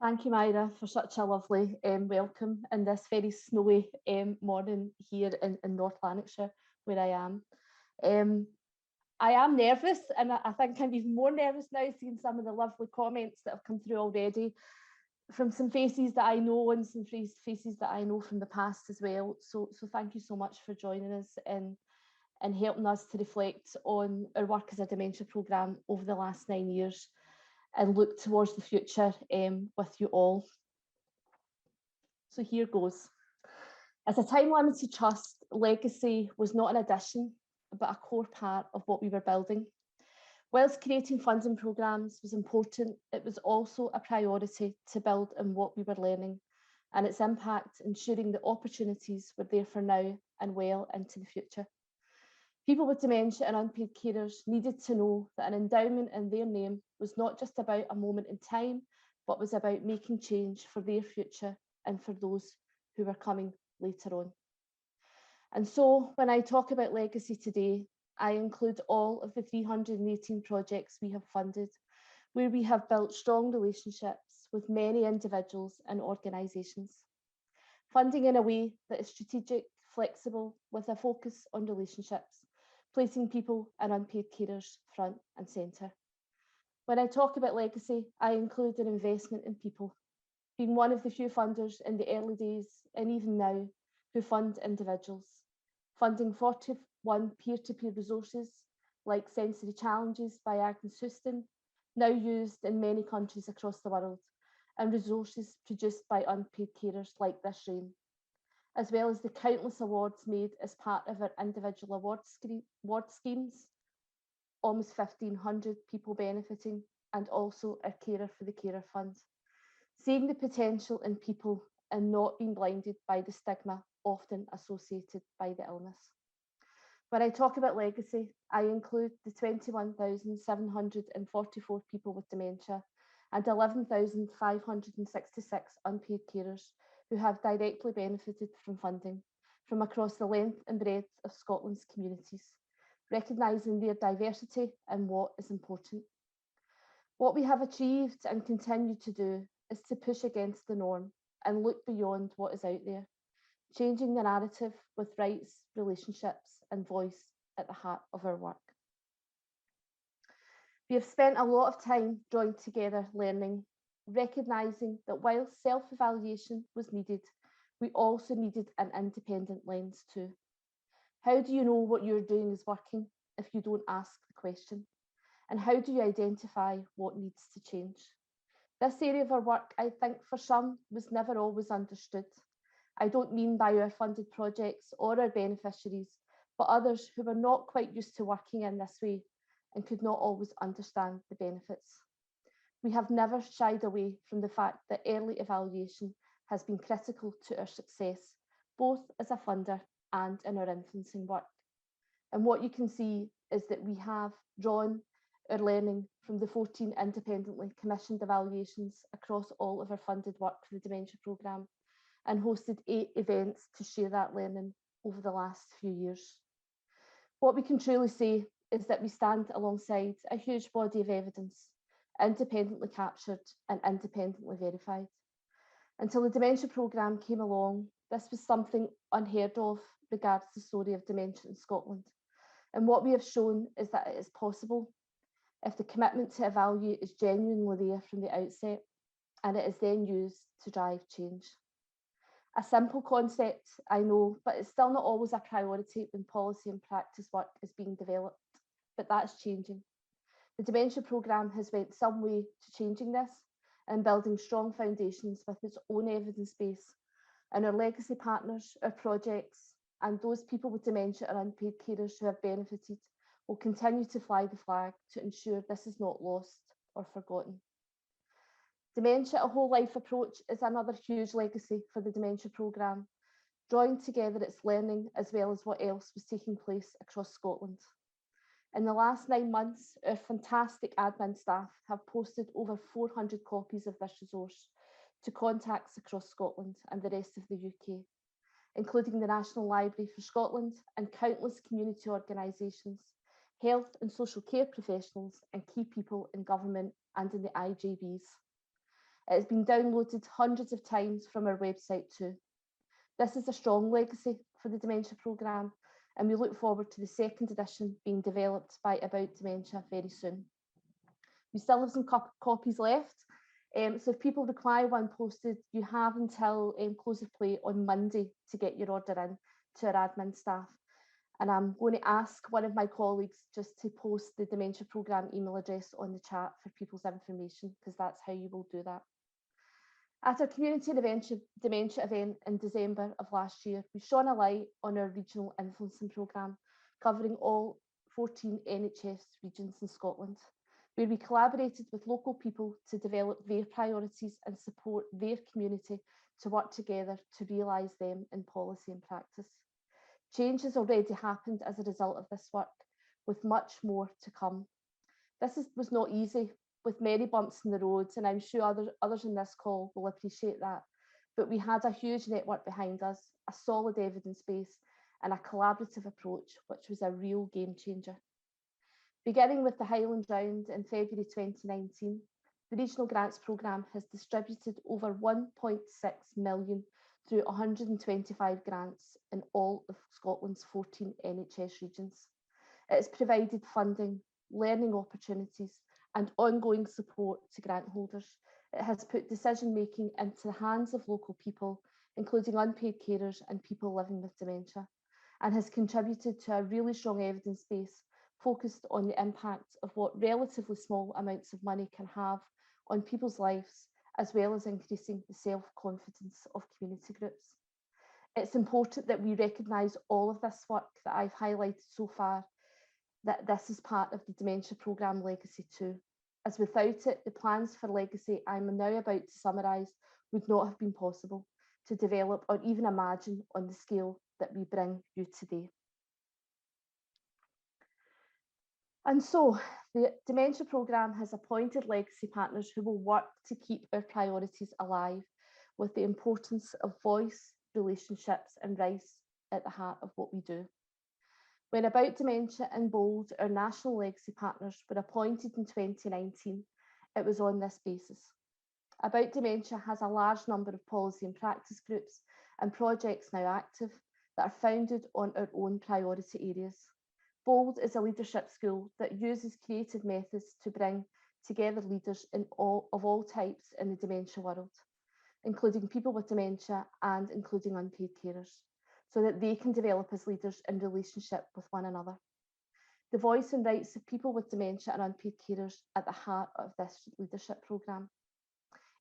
Thank you, Myra, for such a lovely welcome in this very snowy morning here in North Lanarkshire, where I am. I am nervous, and I think I'm even more nervous now seeing some of the lovely comments that have come through already from some faces that I know and some faces that I know from the past as well. So thank you so much for joining us and helping us to reflect on our work as a dementia programme over the last 9 years and look towards the future with you all. So here goes. As a time-limited trust, Legacy was not an addition, but a core part of what we were building. Whilst creating funding programmes was important, it was also a priority to build on what we were learning and its impact, ensuring that opportunities were there for now and well into the future. People with dementia and unpaid carers needed to know that an endowment in their name was not just about a moment in time, but was about making change for their future and for those who were coming later on. And so when I talk about Legacy today, I include all of the 318 projects we have funded, where we have built strong relationships with many individuals and organisations. Funding in a way that is strategic, flexible, with a focus on relationships, placing people and unpaid carers front and centre. When I talk about Legacy, I include an investment in people, being one of the few funders in the early days and even now who fund individuals, funding 41 peer-to-peer resources like Sensory Challenges by Agnes Houston, now used in many countries across the world, and resources produced by unpaid carers like This Rain, as well as the countless awards made as part of our individual award schemes, almost 1,500 people benefiting, and also our Carer for the Carer Fund. Seeing the potential in people and not being blinded by the stigma often associated by the illness. When I talk about Legacy, I include the 21,744 people with dementia and 11,566 unpaid carers who have directly benefited from funding from across the length and breadth of Scotland's communities, recognising their diversity and what is important. What we have achieved and continue to do is to push against the norm and look beyond what is out there, changing the narrative with rights, relationships and voice at the heart of our work. We have spent a lot of time drawing together learning, recognising that while self-evaluation was needed, we also needed an independent lens too. How do you know what you're doing is working if you don't ask the question? And how do you identify what needs to change? This area of our work, I think for some, was never always understood. I don't mean by our funded projects or our beneficiaries, but others who were not quite used to working in this way and could not always understand the benefits. We have never shied away from the fact that early evaluation has been critical to our success, both as a funder and in our influencing work. And what you can see is that we have drawn our learning from the 14 independently commissioned evaluations across all of our funded work for the Dementia Programme and hosted 8 events to share that learning over the last few years. What we can truly say is that we stand alongside a huge body of evidence, independently captured and independently verified. Until the Dementia Programme came along, this was something unheard of regards the story of dementia in Scotland. And what we have shown is that it is possible if the commitment to evaluate is genuinely there from the outset, and it is then used to drive change. A simple concept, I know, but it's still not always a priority when policy and practice work is being developed, but that's changing. The Dementia Programme has went some way to changing this and building strong foundations with its own evidence base, and our legacy partners, our projects, and those people with dementia or unpaid carers who have benefited will continue to fly the flag to ensure this is not lost or forgotten. Dementia, a whole life approach, is another huge legacy for the Dementia Programme, drawing together its learning as well as what else was taking place across Scotland. In the last 9 months, our fantastic admin staff have posted over 400 copies of this resource to contacts across Scotland and the rest of the UK, including the National Library for Scotland and countless community organisations, health and social care professionals and key people in government and in the IJBs. It has been downloaded hundreds of times from our website too. This is a strong legacy for the Dementia Programme, and we look forward to the second edition being developed by About Dementia very soon. We still have some copies left, so if people require one posted, you have until close of play on Monday to get your order in to our admin staff. And I'm going to ask one of my colleagues just to post the Dementia Programme email address on the chat for people's information, because that's how you will do that. At our community dementia event in December of last year, we shone a light on our regional influencing programme, covering all 14 NHS regions in Scotland, where we collaborated with local people to develop their priorities and support their community to work together to realise them in policy and practice. Change has already happened as a result of this work, with much more to come. This was not easy, with many bumps in the roads, and I'm sure others in this call will appreciate that. But we had a huge network behind us, a solid evidence base, and a collaborative approach, which was a real game changer. Beginning with the Highland Round in February 2019, the Regional Grants Programme has distributed over 1.6 million through 125 grants in all of Scotland's 14 NHS regions. It has provided funding, learning opportunities, and ongoing support to grant holders. It has put decision making into the hands of local people, including unpaid carers and people living with dementia, and has contributed to a really strong evidence base focused on the impact of what relatively small amounts of money can have on people's lives, as well as increasing the self-confidence of community groups. It's important that we recognise all of this work that I've highlighted so far, that this is part of the Dementia Programme Legacy too, as without it, the plans for Legacy I'm now about to summarise would not have been possible to develop or even imagine on the scale that we bring you today. And so the Dementia Programme has appointed legacy partners who will work to keep our priorities alive, with the importance of voice, relationships and rights at the heart of what we do. When About Dementia and Bold, our national legacy partners, were appointed in 2019, it was on this basis. About Dementia has a large number of policy and practice groups and projects now active that are founded on our own priority areas. Bold is a leadership school that uses creative methods to bring together leaders of all types in the dementia world, including people with dementia and including unpaid carers, so that they can develop as leaders in relationship with one another. The voice and rights of people with dementia and unpaid carers at the heart of this leadership programme.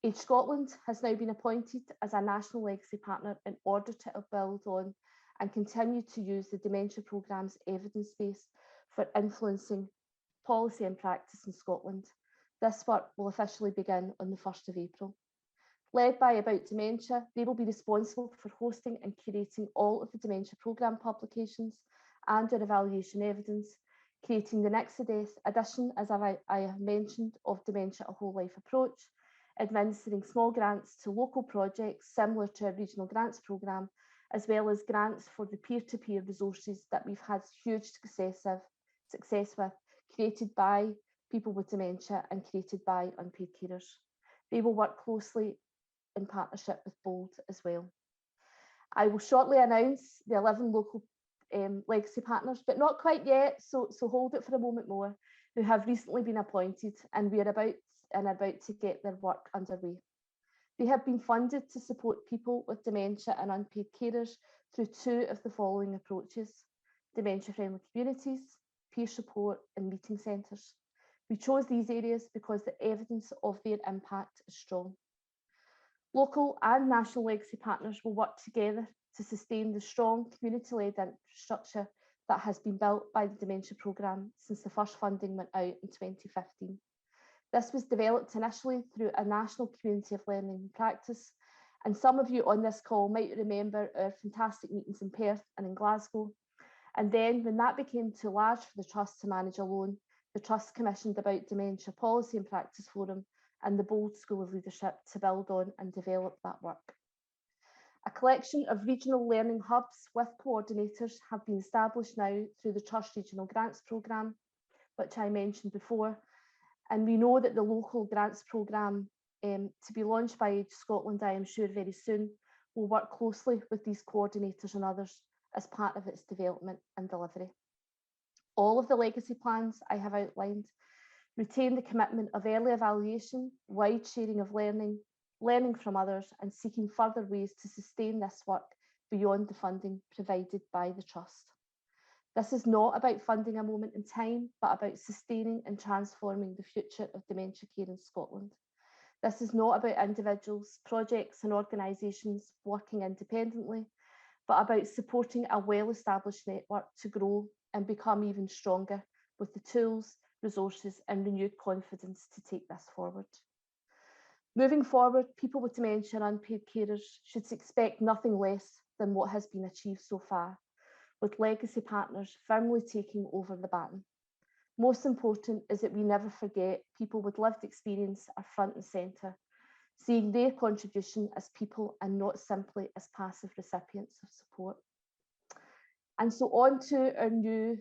Age Scotland has now been appointed as a national legacy partner in order to build on and continue to use the Dementia Programme's evidence base for influencing policy and practice in Scotland. This work will officially begin on the 1st of April. Led by About Dementia, they will be responsible for hosting and curating all of the Dementia Programme publications and their evaluation evidence, creating the next edition, as I have mentioned, of Dementia A Whole Life Approach, administering small grants to local projects similar to our Regional Grants Programme, as well as grants for the peer-to-peer resources that we've had huge success with, created by people with dementia and created by unpaid carers. They will work closely in partnership with Bold as well. I will shortly announce the 11 local legacy partners, but not quite yet, so hold it for a moment more, who have recently been appointed, and we are about to get their work underway. They have been funded to support people with dementia and unpaid carers through two of the following approaches: dementia-friendly communities, peer support and meeting centres. We chose these areas because the evidence of their impact is strong. Local and national legacy partners will work together to sustain the strong community-led infrastructure that has been built by the Dementia Programme since the first funding went out in 2015. This was developed initially through a national community of learning and practice, and some of you on this call might remember our fantastic meetings in Perth and in Glasgow. And then when that became too large for the Trust to manage alone, the Trust commissioned About Dementia Policy and Practice Forum and the Bold School of Leadership to build on and develop that work. A collection of regional learning hubs with coordinators have been established now through the Trust Regional Grants Programme, which I mentioned before. And we know that the local grants programme to be launched by Age Scotland, I am sure, very soon, will work closely with these coordinators and others as part of its development and delivery. All of the legacy plans I have outlined retain the commitment of early evaluation, wide sharing of learning, learning from others, and seeking further ways to sustain this work beyond the funding provided by the Trust. This is not about funding a moment in time, but about sustaining and transforming the future of dementia care in Scotland. This is not about individuals, projects and organisations working independently, but about supporting a well-established network to grow and become even stronger with the tools, resources and renewed confidence to take this forward. Moving forward, people with dementia and unpaid carers should expect nothing less than what has been achieved so far, with legacy partners firmly taking over the baton. Most important is that we never forget people with lived experience are front and centre, seeing their contribution as people and not simply as passive recipients of support. And so on to our new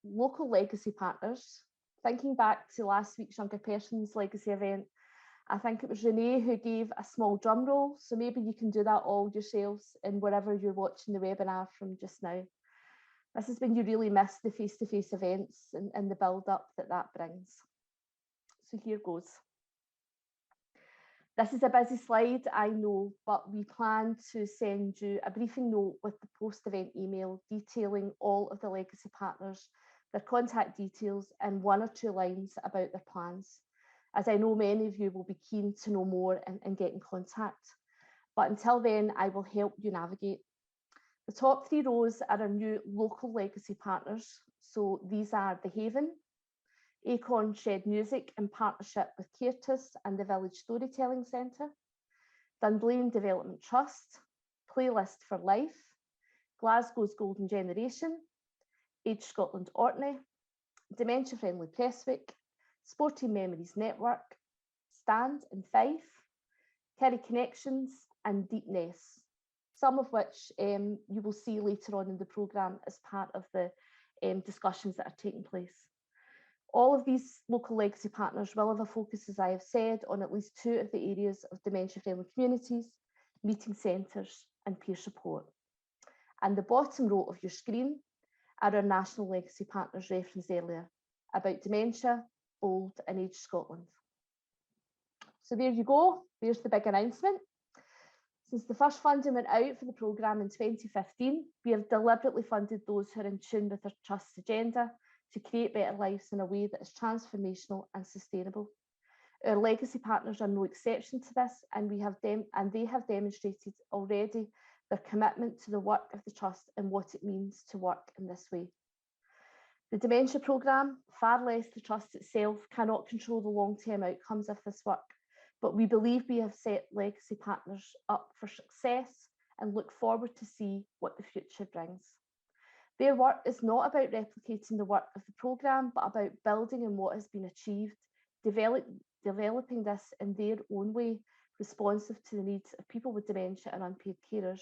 local legacy partners. Thinking back to last week's Younger Persons Legacy event, I think it was Renee who gave a small drum roll, so maybe you can do that all yourselves in wherever you're watching the webinar from just now. This is when you really miss the face-to-face events and the build-up that brings. So here goes. This is a busy slide, I know, but we plan to send you a briefing note with the post-event email detailing all of the legacy partners, their contact details, and 1 or 2 lines about their plans, as I know many of you will be keen to know more and get in contact. But until then, I will help you navigate. The top 3 rows are our new local legacy partners. So these are The Haven, Acorn Shed Music in partnership with Caretus and the Village Storytelling Centre, Dunblane Development Trust, Playlist for Life, Glasgow's Golden Generation, Age Scotland Orkney, Dementia Friendly Presswick, Sporting Memories Network, Stand in Fife, Kerry Connections and Deep Ness, some of which you will see later on in the programme as part of the discussions that are taking place. All of these local legacy partners will have a focus, as I have said, on at least 2 of the areas of dementia-friendly communities, meeting centres and peer support. And the bottom row of your screen are our national legacy partners referenced earlier, about dementia, old and Age Scotland. So there you go, there's the big announcement. Since the first funding went out for the programme in 2015, we have deliberately funded those who are in tune with our Trust's agenda to create better lives in a way that is transformational and sustainable. Our legacy partners are no exception to this, and they have demonstrated already their commitment to the work of the Trust and what it means to work in this way. The Dementia Programme, far less the Trust itself, cannot control the long-term outcomes of this work, but we believe we have set legacy partners up for success and look forward to see what the future brings. Their work is not about replicating the work of the programme, but about building on what has been achieved, developing this in their own way, responsive to the needs of people with dementia and unpaid carers,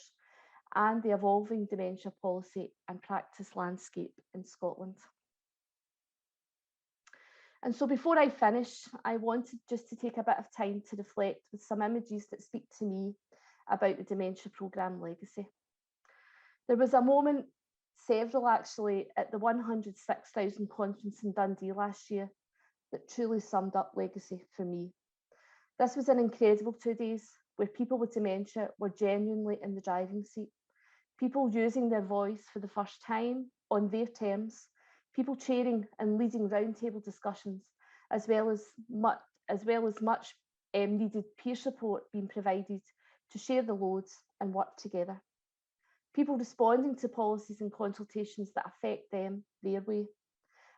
and the evolving dementia policy and practice landscape in Scotland. And so before I finish, I wanted just to take a bit of time to reflect with some images that speak to me about the Dementia Programme Legacy. There was a moment, several actually, at the 106,000 conference in Dundee last year that truly summed up legacy for me. This was an incredible 2 days where people with dementia were genuinely in the driving seat, people using their voice for the first time on their terms, people chairing and leading roundtable discussions, as well as much needed peer support being provided to share the loads and work together. People responding to policies and consultations that affect them their way,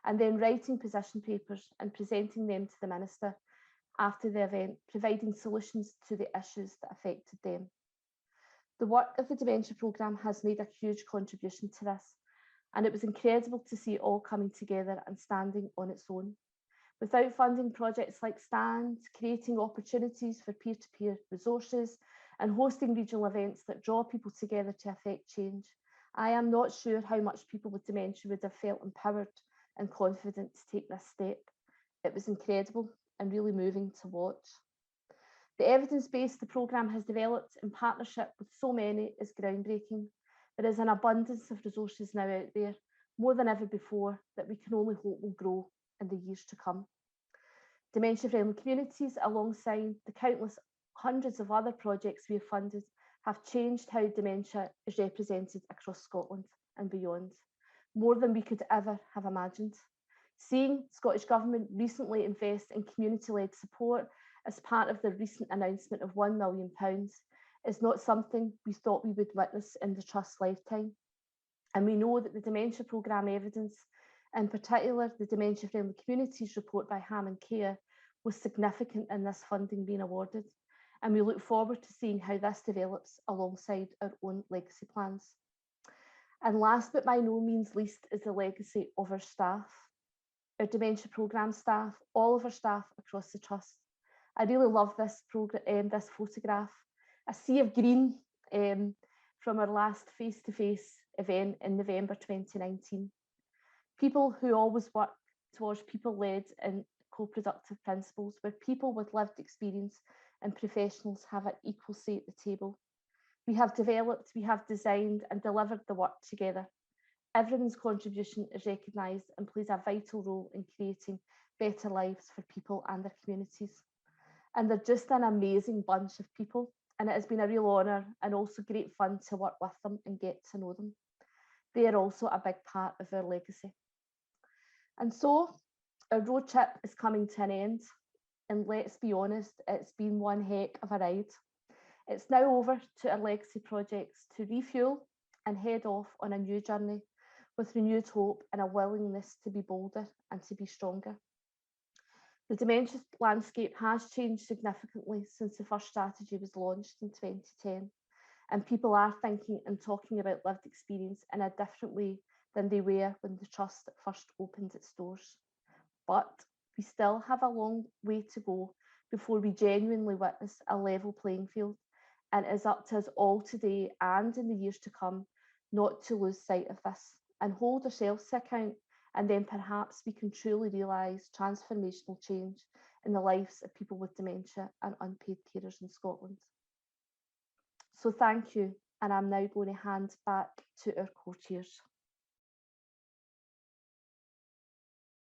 and then writing position papers and presenting them to the Minister after the event, providing solutions to the issues that affected them. The work of the Dementia Programme has made a huge contribution to this, and it was incredible to see it all coming together and standing on its own. Without funding projects like Stand, creating opportunities for peer-to-peer resources, and hosting regional events that draw people together to affect change, I am not sure how much people with dementia would have felt empowered and confident to take this step. It was incredible and really moving to watch. The evidence base the programme has developed in partnership with so many is groundbreaking. There is an abundance of resources now out there, more than ever before, that we can only hope will grow in the years to come. Dementia-friendly communities, alongside the countless hundreds of other projects we have funded, have changed how dementia is represented across Scotland and beyond, more than we could ever have imagined. Seeing Scottish Government recently invest in community-led support as part of the recent announcement of £1 million is not something we thought we would witness in the Trust's lifetime. And we know that the Dementia Programme evidence, in particular the Dementia Friendly Communities report by Ham and Care, was significant in this funding being awarded. And we look forward to seeing how this develops alongside our own legacy plans. And last but by no means least is the legacy of our staff. Our Dementia Programme staff, all of our staff across the Trust. I really love this photograph, a sea of green from our last face-to-face event in November 2019. People who always work towards people-led and co-productive principles, where people with lived experience and professionals have an equal say at the table. We have developed, we have designed and delivered the work together. Everyone's contribution is recognised and plays a vital role in creating better lives for people and their communities. And they're just an amazing bunch of people, and it has been a real honour and also great fun to work with them and get to know them. They are also a big part of our legacy. And so our road trip is coming to an end, and let's be honest, it's been one heck of a ride. It's now over to our legacy projects to refuel and head off on a new journey with renewed hope and a willingness to be bolder and to be stronger. The dementia landscape has changed significantly since the first strategy was launched in 2010, and people are thinking and talking about lived experience in a different way than they were when the Trust first opened its doors. But we still have a long way to go before we genuinely witness a level playing field, and it is up to us all today and in the years to come not to lose sight of this and hold ourselves to account, and then perhaps we can truly realise transformational change in the lives of people with dementia and unpaid carers in Scotland. So thank you, and I'm now going to hand back to our co-chairs.